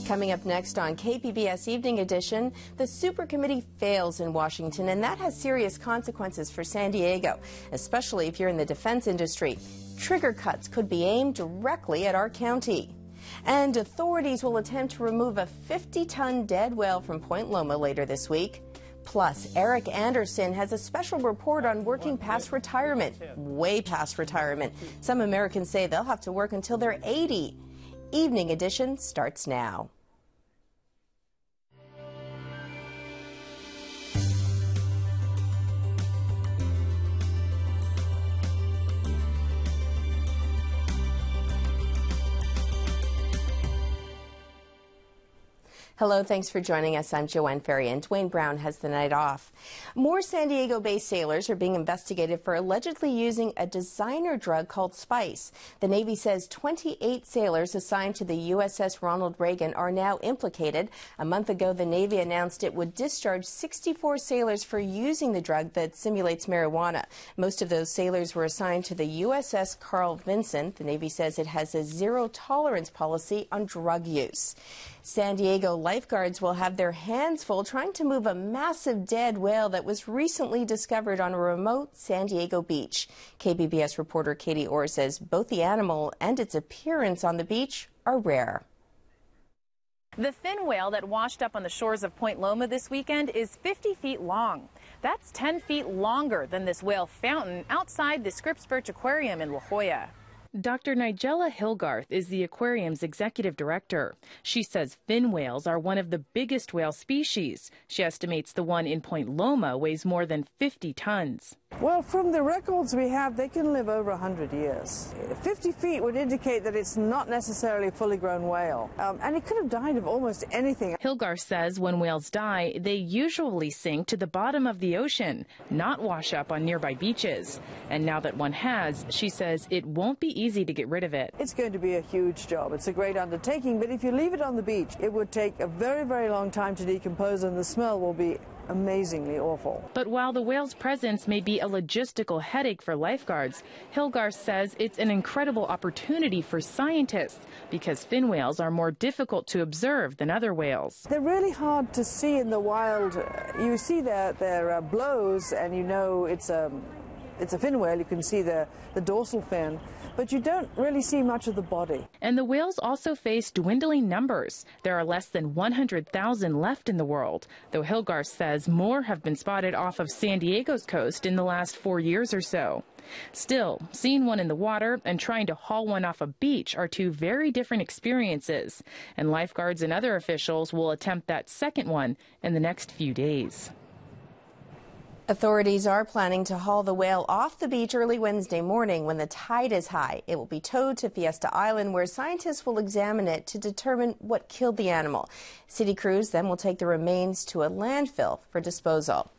Coming up next on KPBS Evening Edition, the supercommittee fails in Washington, and that has serious consequences for San Diego, especially if you're in the defense industry. Trigger cuts could be aimed directly at our county. And authorities will attempt to remove a 50-ton dead whale from Point Loma later this week. Plus, Eric Anderson has a special report on working past retirement, way past retirement. Some Americans say they'll have to work until they're 80. Evening Edition starts now. Hello, thanks for joining us. I'm Joanne Ferry, and Dwayne Brown has the night off. More San Diego-based sailors are being investigated for allegedly using a designer drug called Spice. The Navy says 28 sailors assigned to the USS Ronald Reagan are now implicated. A month ago, the Navy announced it would discharge 64 sailors for using the drug that simulates marijuana. Most of those sailors were assigned to the USS Carl Vinson. The Navy says it has a zero-tolerance policy on drug use. San Diego lifeguards will have their hands full trying to move a massive dead whale that was recently discovered on a remote San Diego beach. KPBS reporter Katie Orr says both the animal and its appearance on the beach are rare. The fin whale that washed up on the shores of Point Loma this weekend is 50 feet long. That's 10 feet longer than this whale fountain outside the Scripps Birch Aquarium in La Jolla. Dr. Nigella Hilgarth is the aquarium's executive director. She says fin whales are one of the biggest whale species. She estimates the one in Point Loma weighs more than 50 tons. Well, from the records we have, they can live over 100 years. 50 feet would indicate that it's not necessarily a fully grown whale, and it could have died of almost anything. Hilgarth says when whales die, they usually sink to the bottom of the ocean, not wash up on nearby beaches. And now that one has, she says it won't be easy to get rid of it. It's going to be a huge job. It's a great undertaking, but if you leave it on the beach, it would take a very, very long time to decompose, and the smell will be amazingly awful. But while the whale's presence may be a logistical headache for lifeguards, Hilgarth says it's an incredible opportunity for scientists because fin whales are more difficult to observe than other whales. They're really hard to see in the wild. You see their blows, and you know it's a fin whale. You can see the dorsal fin, but you don't really see much of the body. And the whales also face dwindling numbers. There are less than 100,000 left in the world, though Hilgarth says more have been spotted off of San Diego's coast in the last 4 years or so. Still, seeing one in the water and trying to haul one off a beach are two very different experiences, and lifeguards and other officials will attempt that second one in the next few days. Authorities are planning to haul the whale off the beach early Wednesday morning when the tide is high. It will be towed to Fiesta Island, where scientists will examine it to determine what killed the animal. City crews then will take the remains to a landfill for disposal.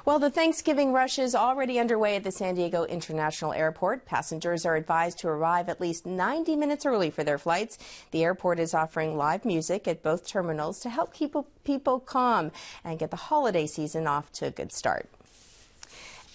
Well, the Thanksgiving rush is already underway at the San Diego International Airport. Passengers are advised to arrive at least 90 minutes early for their flights. The airport is offering live music at both terminals to help keep people calm and get the holiday season off to a good start.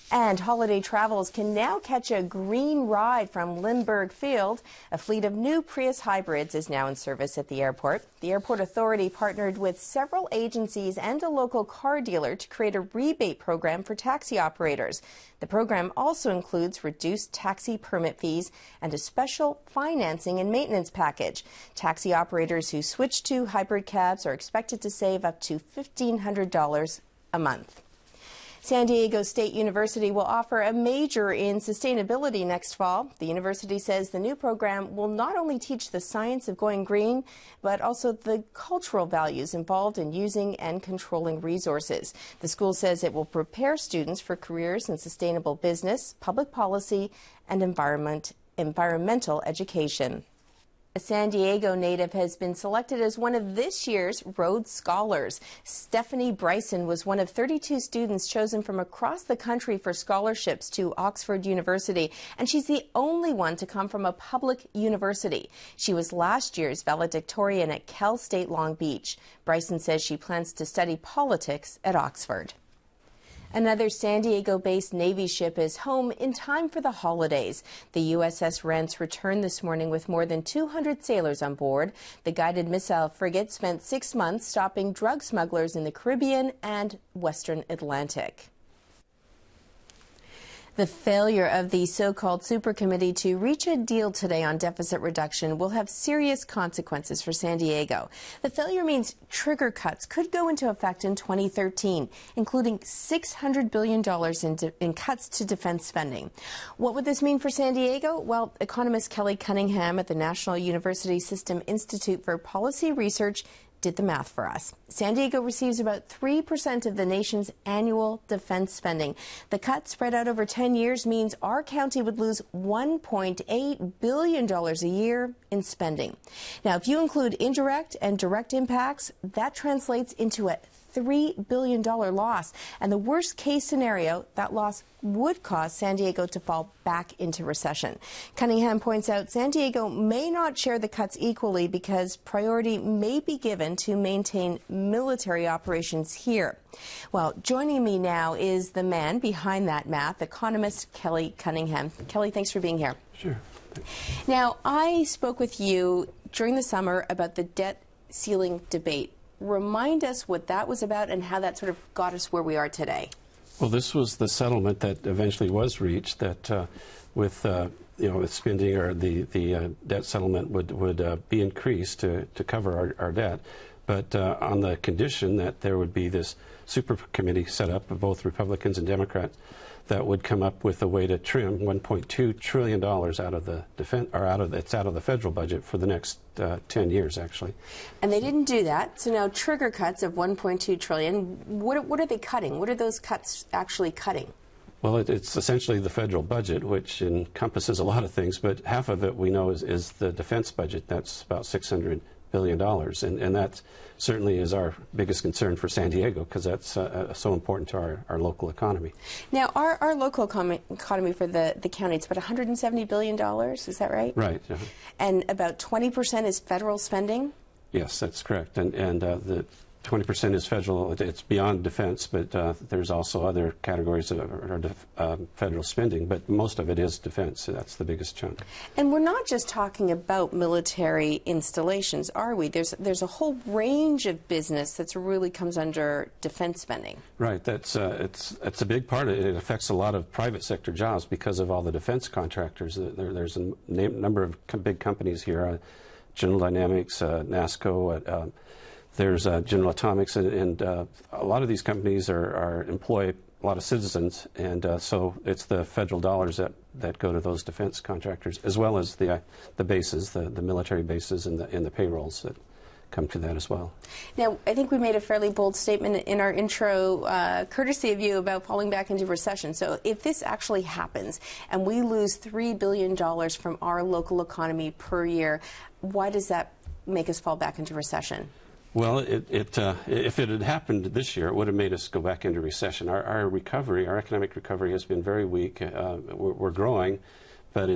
And holiday travelers can now catch a green ride from Lindbergh Field. A fleet of new Prius hybrids is now in service at the airport. The airport authority partnered with several agencies and a local car dealer to create a rebate program for taxi operators. The program also includes reduced taxi permit fees and a special financing and maintenance package. Taxi operators who switch to hybrid cabs are expected to save up to $1,500 a month. San Diego State University will offer a major in sustainability next fall. The university says the new program will not only teach the science of going green, but also the cultural values involved in using and controlling resources. The school says it will prepare students for careers in sustainable business, public policy, and environmental education. A San Diego native has been selected as one of this year's Rhodes Scholars. Stephanie Bryson was one of 32 students chosen from across the country for scholarships to Oxford University, and she's the only one to come from a public university. She was last year's valedictorian at Cal State Long Beach. Bryson says she plans to study politics at Oxford. Another San Diego-based Navy ship is home in time for the holidays. The USS Rents returned this morning with more than 200 sailors on board. The guided missile frigate spent 6 months stopping drug smugglers in the Caribbean and Western Atlantic. The failure of the so-called supercommittee to reach a deal today on deficit reduction will have serious consequences for San Diego. The failure means trigger cuts could go into effect in 2013, including $600 billion in cuts to defense spending. What would this mean for San Diego? Well, economist Kelly Cunningham at the National University System Institute for Policy Research did the math for us. San Diego receives about 3% of the nation's annual defense spending. The cut spread out over 10 years means our county would lose $1.8 billion a year in spending. Now, if you include indirect and direct impacts, that translates into a $3 billion loss. And the worst case scenario, that loss would cause San Diego to fall back into recession. Cunningham points out San Diego may not share the cuts equally because priority may be given to maintain military operations here. Well, joining me now is the man behind that math, economist Kelly Cunningham. Kelly, thanks for being here. Sure. Now, I spoke with you during the summer about the debt ceiling debate. Remind us what that was about and how that sort of got us where we are today. Well, this was the settlement that eventually was reached that with spending or the debt settlement would be increased to cover our debt, but on the condition that there would be this super committee set up of both Republicans and Democrats that would come up with a way to trim $1.2 trillion out of the defense, or out of the federal budget for the next 10 years, actually. And they didn't do that. So now trigger cuts of $1.2 trillion. What are they cutting? What are those cuts actually cutting? Well, it's essentially the federal budget, which encompasses a lot of things, but half of it we know is the defense budget. That's about $600 billion, and that certainly is our biggest concern for San Diego because that's so important to our local economy. Now, our local economy for the county, it's about $170 billion, is that right? Right. And about 20% is federal spending? Yes, that's correct. And the 20% is federal. It's beyond defense, but there's also other categories of federal spending, but most of it is defense, so that's the biggest chunk. And we're not just talking about military installations, are we? There's a whole range of business that really comes under defense spending. Right. That's it's a big part of it. It affects a lot of private sector jobs because of all the defense contractors. There's a number of big companies here, General Dynamics, NASCO, there's General Atomics, and a lot of these companies employ a lot of citizens, and so it's the federal dollars that go to those defense contractors, as well as the bases, the military bases, and the payrolls that come to that as well. Now, I think we made a fairly bold statement in our intro, courtesy of you, about falling back into recession. So if this actually happens and we lose $3 billion from our local economy per year, why does that make us fall back into recession? Well, if it had happened this year, it would have made us go back into recession. Our recovery, our economic recovery, has been very weak. We're growing, but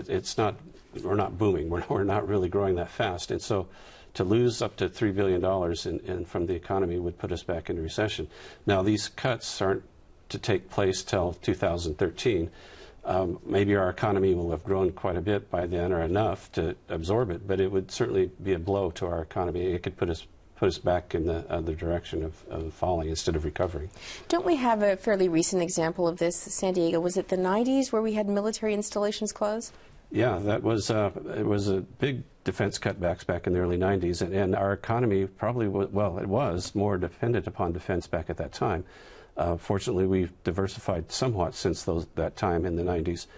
we're not booming. We're not really growing that fast. And so to lose up to $3 billion from the economy would put us back into recession. Now, these cuts aren't to take place till 2013. Maybe our economy will have grown quite a bit by then, or enough to absorb it, but it would certainly be a blow to our economy. It could put us back in the other direction of falling instead of recovering. Don't we have a fairly recent example of this, San Diego? Was it the 90s where we had military installations close? Yeah, that was it was a big defense cutbacks back in the early 90s, and our economy probably it was more dependent upon defense back at that time. Fortunately, we've diversified somewhat since that time in the 90s,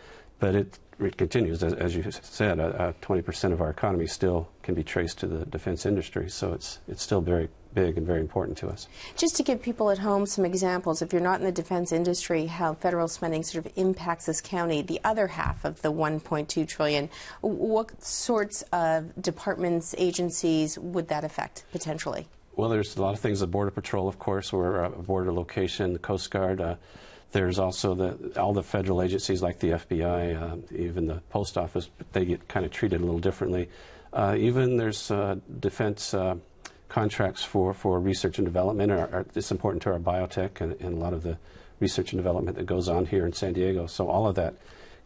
but it continues. As you said, 20% of our economy still can be traced to the defense industry, so it's still very big and very important to us. Just to give people at home some examples, if you're not in the defense industry, how federal spending sort of impacts this county, the other half of the $1.2 trillion, what sorts of departments, agencies would that affect potentially? Well, there's a lot of things. The Border Patrol, of course, we're a border location, the Coast Guard. There's also all the federal agencies like the FBI, even the Post Office, but they get kind of treated a little differently. Even there's defense contracts for research and development. It's important to our biotech and a lot of the research and development that goes on here in San Diego. So all of that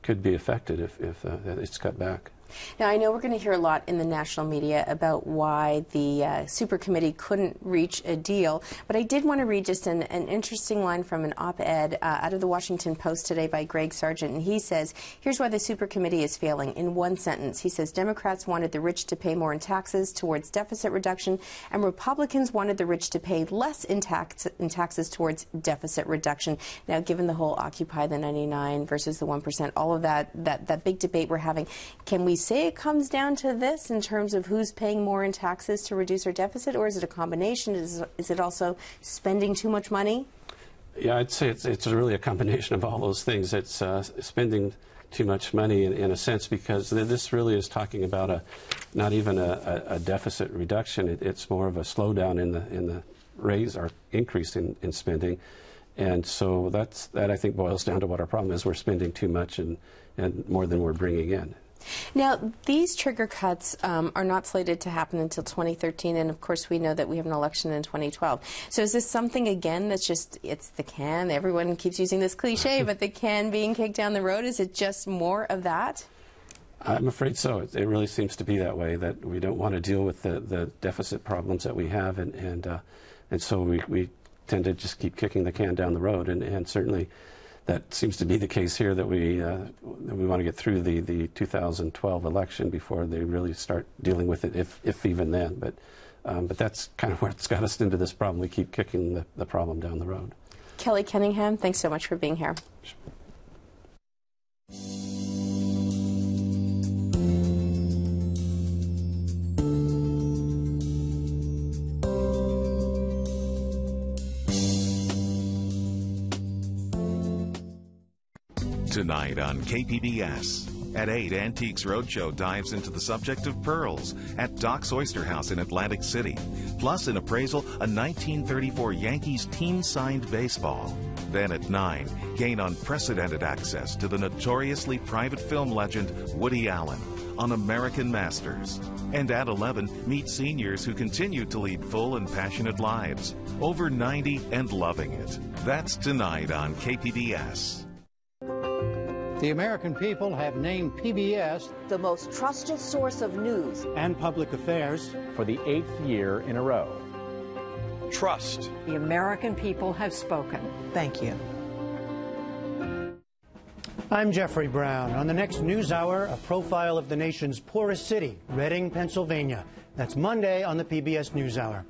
could be affected if it's cut back. Now, I know we're going to hear a lot in the national media about why the supercommittee couldn't reach a deal, but I did want to read just an interesting line from an op-ed out of the Washington Post today by Greg Sargent, and he says, here's why the supercommittee is failing. In one sentence, he says, Democrats wanted the rich to pay more in taxes towards deficit reduction, and Republicans wanted the rich to pay less in taxes towards deficit reduction. Now, given the whole Occupy the 99 versus the 1%, all of that big debate we're having, can we say it comes down to this in terms of who's paying more in taxes to reduce our deficit, or is it a combination? Is it also spending too much money? Yeah, I'd say it's really a combination of all those things. It's spending too much money in a sense, because this really is talking about not even a deficit reduction. It's more of a slowdown in the raise or increase in spending. And so that I think boils down to what our problem is. We're spending too much and more than we're bringing in. Now, these trigger cuts are not slated to happen until 2013, and of course we know that we have an election in 2012. So is this something, again, that's just, it's the can, everyone keeps using this cliche, but the can being kicked down the road, is it just more of that? I'm afraid so. It really seems to be that way, that we don't want to deal with the deficit problems that we have, and so we tend to just keep kicking the can down the road, and certainly that seems to be the case here, that we want to get through the 2012 election before they really start dealing with it, if even then. But that's kind of what's got us into this problem. We keep kicking the problem down the road. Kelly Cunningham, thanks so much for being here. Tonight on KPBS. At 8, Antiques Roadshow dives into the subject of pearls at Doc's Oyster House in Atlantic City. Plus, an appraisal, a 1934 Yankees team-signed baseball. Then at 9, gain unprecedented access to the notoriously private film legend Woody Allen on American Masters. And at 11, meet seniors who continue to lead full and passionate lives. Over 90 and loving it. That's tonight on KPBS. The American people have named PBS the most trusted source of news and public affairs for the 8th year in a row. Trust. The American people have spoken. Thank you. I'm Jeffrey Brown. On the next NewsHour, a profile of the nation's poorest city, Reading, Pennsylvania. That's Monday on the PBS NewsHour.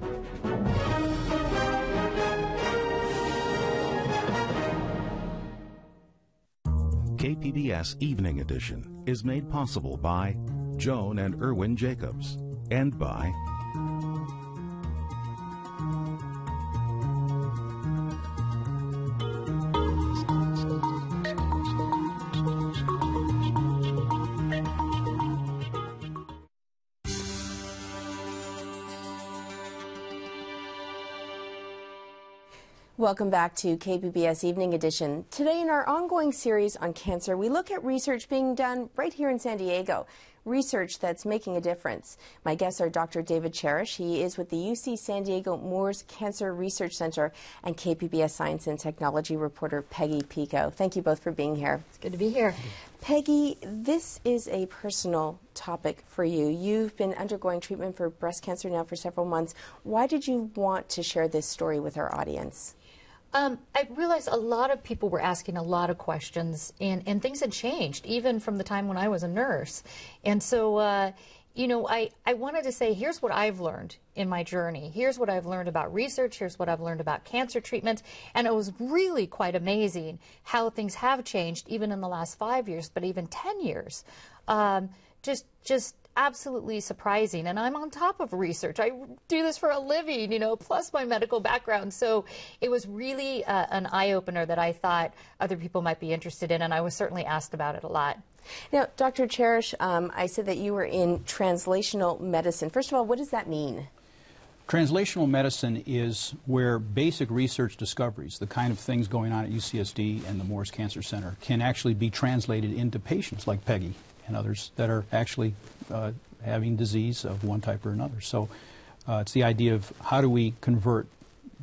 KPBS Evening Edition is made possible by Joan and Irwin Jacobs and by Welcome back to KPBS Evening Edition. Today in our ongoing series on cancer, we look at research being done right here in San Diego, research that's making a difference. My guests are Dr. David Cherish. He is with the UC San Diego Moores Cancer Research Center, and KPBS Science and Technology reporter Peggy Pico. Thank you both for being here. It's good to be here. Peggy, this is a personal topic for you. You've been undergoing treatment for breast cancer now for several months. Why did you want to share this story with our audience? I realized a lot of people were asking a lot of questions, and things had changed, even from the time when I was a nurse. And so, you know, I wanted to say, here's what I've learned in my journey. Here's what I've learned about research. Here's what I've learned about cancer treatment. And it was really quite amazing how things have changed, even in the last 5 years, but even 10 years. Just absolutely surprising. And I'm on top of research. I do this for a living, you know, plus my medical background. So it was really an eye-opener that I thought other people might be interested in, and I was certainly asked about it a lot. Now, Dr. Cherish, I said that you were in translational medicine. First of all, what does that mean? Translational medicine is where basic research discoveries, the kind of things going on at UCSD and the Moores Cancer Center, can actually be translated into patients like Peggy and others that are actually having disease of one type or another. So it's the idea of how do we convert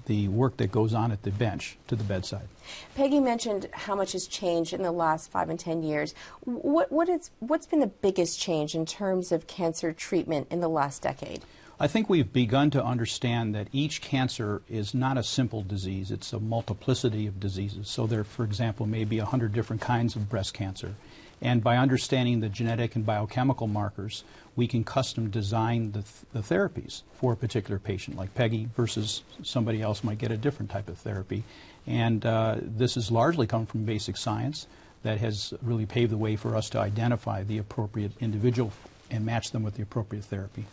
the work that goes on at the bench to the bedside. Peggy mentioned how much has changed in the last 5 and 10 years. What's been the biggest change in terms of cancer treatment in the last decade? I think we've begun to understand that each cancer is not a simple disease. It's a multiplicity of diseases. So there, for example, may be 100 different kinds of breast cancer. And by understanding the genetic and biochemical markers, we can custom design the therapies for a particular patient, like Peggy, versus somebody else might get a different type of therapy. And this has largely come from basic science that has really paved the way for us to identify the appropriate individual and match them with the appropriate therapy.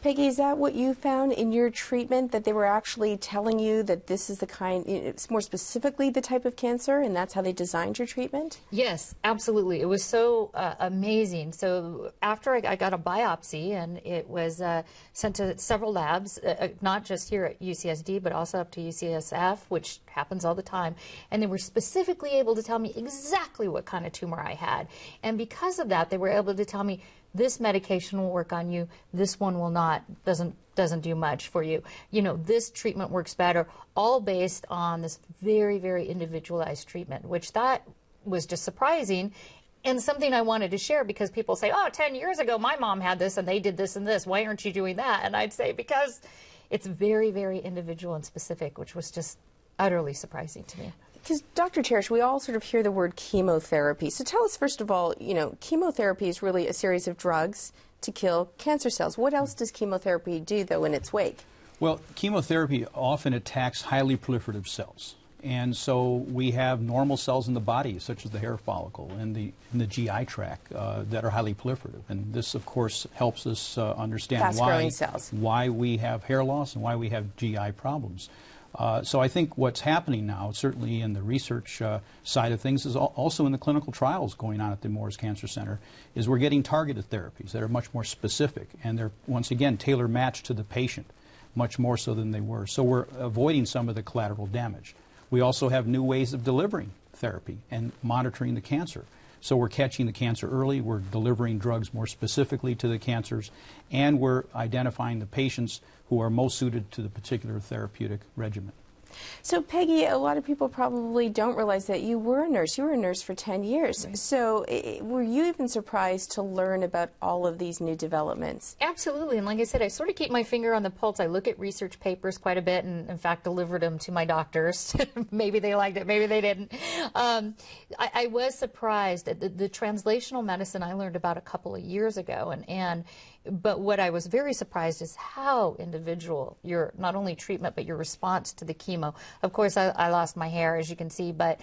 Peggy, is that what you found in your treatment, that they were actually telling you that this is the kind, it's more specifically the type of cancer, and that's how they designed your treatment? Yes, absolutely. It was so amazing. So after I got a biopsy, and it was sent to several labs, not just here at UCSD, but also up to UCSF, which happens all the time, and they were specifically able to tell me exactly what kind of tumor I had. And because of that, they were able to tell me, this medication will work on you, this one will not, doesn't do much for you. You know, this treatment works better, all based on this very, very individualized treatment, which that was just surprising and something I wanted to share, because people say, oh, 10 years ago my mom had this and they did this and this, why aren't you doing that? And I'd say because it's very, very individual and specific, which was just utterly surprising to me. Because, Dr. Cherish, we all sort of hear the word chemotherapy. So tell us, first of all, you know, chemotherapy is really a series of drugs to kill cancer cells. What else does chemotherapy do, though, in its wake? Well, chemotherapy often attacks highly proliferative cells. And so we have normal cells in the body, such as the hair follicle and the GI tract, that are highly proliferative. And this, of course, helps us understand why we have hair loss and why we have GI problems. So I think what's happening now, certainly in the research side of things, is also in the clinical trials going on at the Moores Cancer Center, is we're getting targeted therapies that are much more specific, and they're, once again, tailor-matched to the patient, much more so than they were. So we're avoiding some of the collateral damage. We also have new ways of delivering therapy and monitoring the cancer. So we're catching the cancer early, we're delivering drugs more specifically to the cancers, and we're identifying the patients who are most suited to the particular therapeutic regimen. So, Peggy, a lot of people probably don't realize that you were a nurse. You were a nurse for 10 years. Right. So were you even surprised to learn about all of these new developments? Absolutely. And like I said, I sort of keep my finger on the pulse. I look at research papers quite a bit and, in fact, delivered them to my doctors. Maybe they liked it, maybe they didn't. I was surprised at the translational medicine I learned about a couple of years ago. But what I was very surprised is how individual your, not only treatment, but your response to the chemo. Of course, I lost my hair, as you can see, but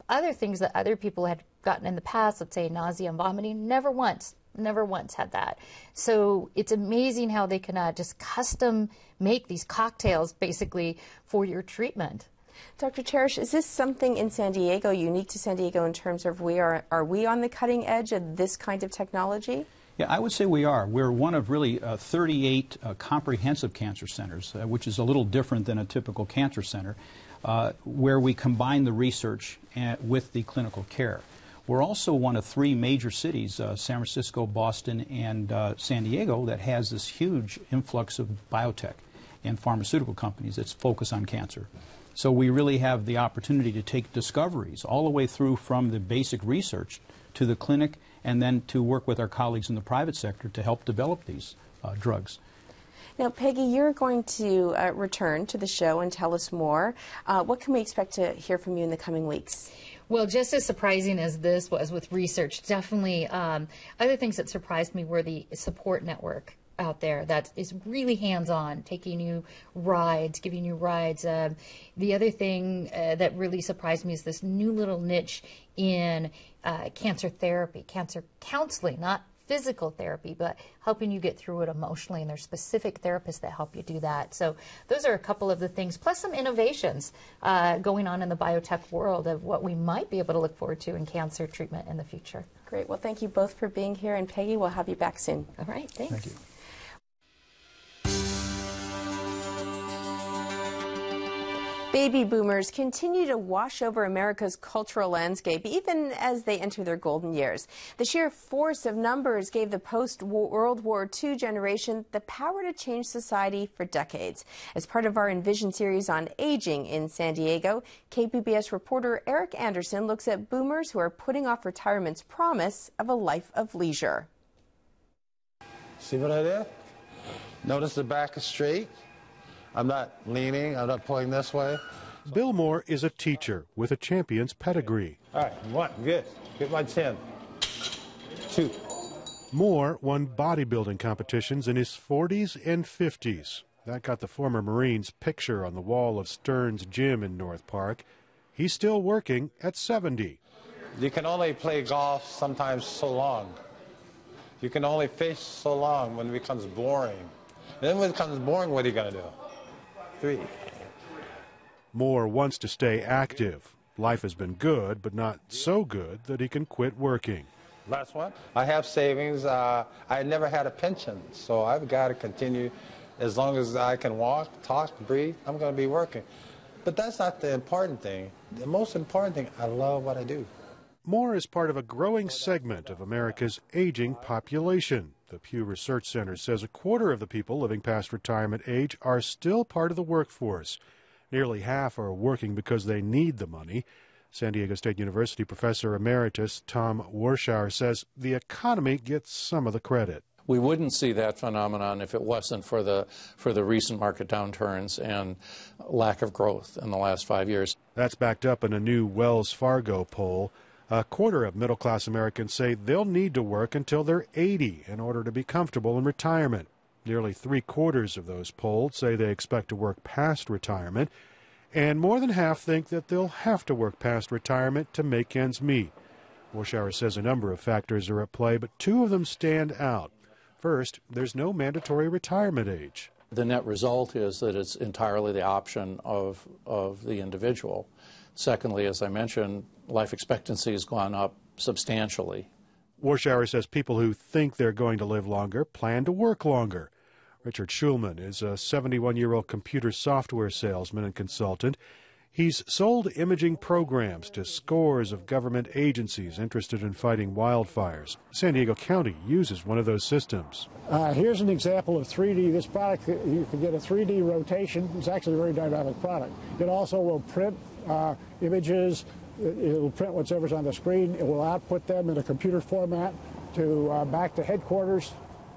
other things that other people had gotten in the past, let's say nausea and vomiting, never once had that. So it's amazing how they can just custom make these cocktails, basically, for your treatment. Dr. Cherish, is this something in San Diego, unique to San Diego, in terms of are we on the cutting edge of this kind of technology? Yeah, I would say we are. We're one of really 38 comprehensive cancer centers, which is a little different than a typical cancer center, where we combine the research with the clinical care. We're also one of 3 major cities, San Francisco, Boston, and San Diego, that has this huge influx of biotech and pharmaceutical companies that focus on cancer. So we really have the opportunity to take discoveries all the way through from the basic research to the clinic, and then to work with our colleagues in the private sector to help develop these drugs. Now, Peggy, you're going to return to the show and tell us more. What can we expect to hear from you in the coming weeks? Well, just as surprising as this was with research, definitely other things that surprised me were the support network out there that is really hands-on, taking you rides, giving you rides. The other thing that really surprised me is this new little niche in cancer therapy, cancer counseling, not physical therapy, but helping you get through it emotionally, and there's specific therapists that help you do that. So those are a couple of the things, plus some innovations going on in the biotech world of what we might be able to look forward to in cancer treatment in the future. Great. Well, thank you both for being here, and Peggy, we'll have you back soon. All right. Thanks. Thank you. Baby boomers continue to wash over America's cultural landscape, even as they enter their golden years. The sheer force of numbers gave the post-World War II generation the power to change society for decades. As part of our Envision series on aging in San Diego, KPBS reporter Eric Anderson looks at boomers who are putting off retirement's promise of a life of leisure. See what I did? Notice the back is straight. I'm not leaning, I'm not pulling this way. Bill Moore is a teacher with a champion's pedigree. All right, 1, good. Get my 10. 2. Moore won bodybuilding competitions in his 40s and 50s. That got the former Marine's picture on the wall of Stearns Gym in North Park. He's still working at 70. You can only play golf sometimes so long. You can only fish so long when it becomes boring. Then when it becomes boring, what are you going to do? 3. Moore wants to stay active. Life has been good, but not so good that he can quit working. Last one. I have savings. I never had a pension, so I've got to continue. As long as I can walk, talk, breathe, I'm going to be working. But that's not the important thing. The most important thing, I love what I do. Moore is part of a growing segment of America's aging population. The Pew Research Center says a quarter of the people living past retirement age are still part of the workforce. Nearly half are working because they need the money. San Diego State University professor emeritus Tom Warshauer says the economy gets some of the credit. We wouldn't see that phenomenon if it wasn't for the recent market downturns and lack of growth in the last 5 years. That's backed up in a new Wells Fargo poll. A quarter of middle-class Americans say they'll need to work until they're 80 in order to be comfortable in retirement. Nearly 3/4 of those polled say they expect to work past retirement, and more than half think that they'll have to work past retirement to make ends meet. Warshauer says a number of factors are at play, but 2 of them stand out. First, there's no mandatory retirement age. The net result is that it's entirely the option of the individual. Secondly, as I mentioned, life expectancy has gone up substantially. Warshauer says people who think they're going to live longer plan to work longer. Richard Schulman is a 71-year-old computer software salesman and consultant. He's sold imaging programs to scores of government agencies interested in fighting wildfires. San Diego County uses one of those systems. Here's an example of 3D. This product, you can get a 3D rotation. It's actually a very dynamic product. It also will print images. It will print whatever's on the screen. It will output them in a computer format to back to headquarters.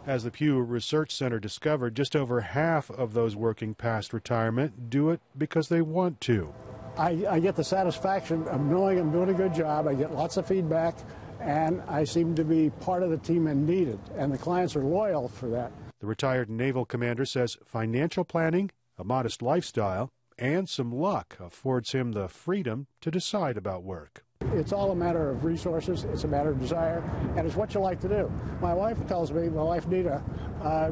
As the Pew Research Center discovered, just over half of those working past retirement do it because they want to. I get the satisfaction of knowing I'm doing a good job. I get lots of feedback, and I seem to be part of the team and needed, and the clients are loyal for that. The retired naval commander says financial planning, a modest lifestyle, and some luck affords him the freedom to decide about work. It's all a matter of resources, it's a matter of desire, and it's what you like to do. My wife tells me, my wife Nita,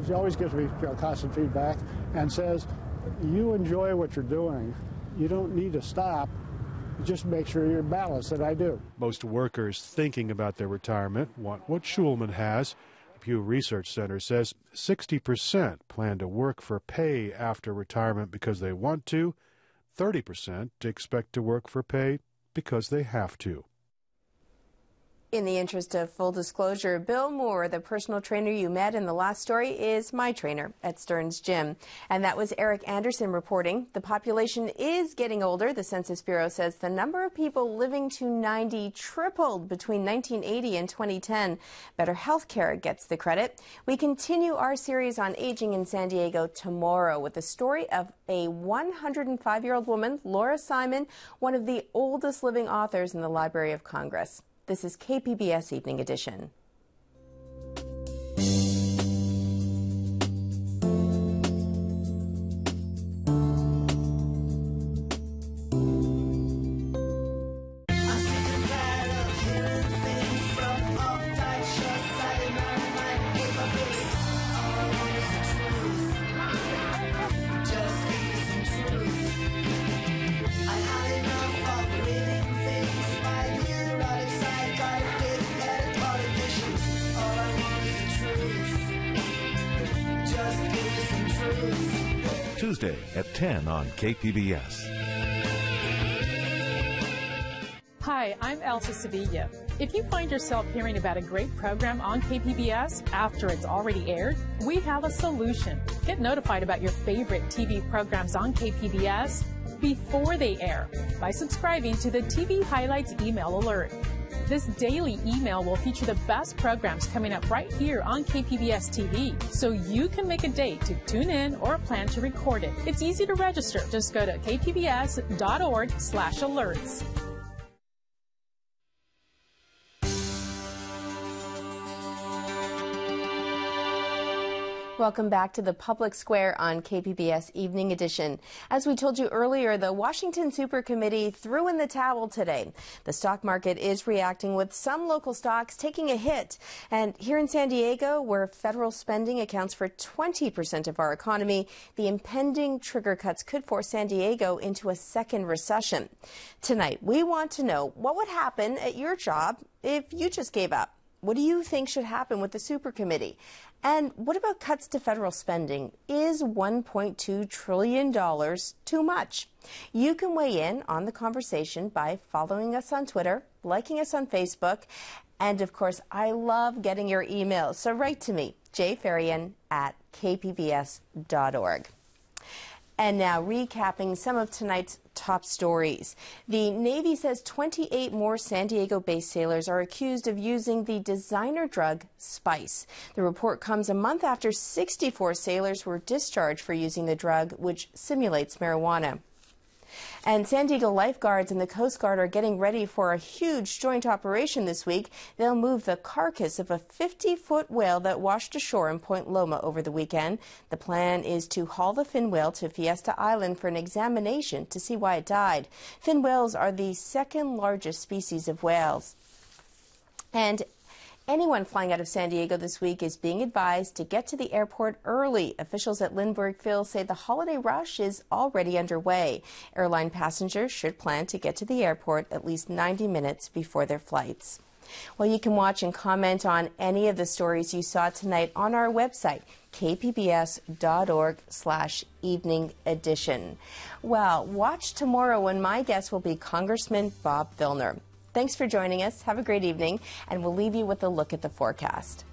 she always gives me constant feedback and says, you enjoy what you're doing. You don't need to stop. Just make sure you're balanced, and I do. Most workers thinking about their retirement want what Schulman has. The Pew Research Center says 60% plan to work for pay after retirement because they want to. 30% expect to work for pay because they have to. In the interest of full disclosure, Bill Moore, the personal trainer you met in the last story, is my trainer at Stearns Gym. And that was Eric Anderson reporting. The population is getting older. The Census Bureau says the number of people living to 90 tripled between 1980 and 2010. Better health care gets the credit. We continue our series on aging in San Diego tomorrow with the story of a 105-year-old woman, Laura Simon, one of the oldest living authors in the Library of Congress. This is KPBS Evening Edition. Tuesday at 10 on KPBS. Hi, I'm Elsa Sevilla. If you find yourself hearing about a great program on KPBS after it's already aired, we have a solution. Get notified about your favorite TV programs on KPBS before they air by subscribing to the TV Highlights email alert. This daily email will feature the best programs coming up right here on KPBS TV, so you can make a date to tune in or plan to record it. It's easy to register. Just go to kpbs.org/alerts. Welcome back to the Public Square on KPBS Evening Edition. As we told you earlier, the Washington Supercommittee threw in the towel today. The stock market is reacting with some local stocks taking a hit. And here in San Diego, where federal spending accounts for 20% of our economy, the impending trigger cuts could force San Diego into a second recession. Tonight, we want to know what would happen at your job if you just gave up. What do you think should happen with the Supercommittee? And what about cuts to federal spending? Is $1.2 trillion too much? You can weigh in on the conversation by following us on Twitter, liking us on Facebook, and of course, I love getting your emails. So write to me, jfarian@kpbs.org. And now, recapping some of tonight's top stories. The Navy says 28 more San Diego-based sailors are accused of using the designer drug Spice. The report comes a month after 64 sailors were discharged for using the drug, which simulates marijuana. And San Diego lifeguards and the Coast Guard are getting ready for a huge joint operation this week. They'll move the carcass of a 50-foot whale that washed ashore in Point Loma over the weekend. The plan is to haul the fin whale to Fiesta Island for an examination to see why it died. Fin whales are the second largest species of whales. And anyone flying out of San Diego this week is being advised to get to the airport early. Officials at Lindberghville say the holiday rush is already underway. Airline passengers should plan to get to the airport at least 90 minutes before their flights. Well, you can watch and comment on any of the stories you saw tonight on our website, kpbs.org/evening edition. Well, watch tomorrow when my guest will be Congressman Bob Filner. Thanks for joining us. Have a great evening, and we'll leave you with a look at the forecast.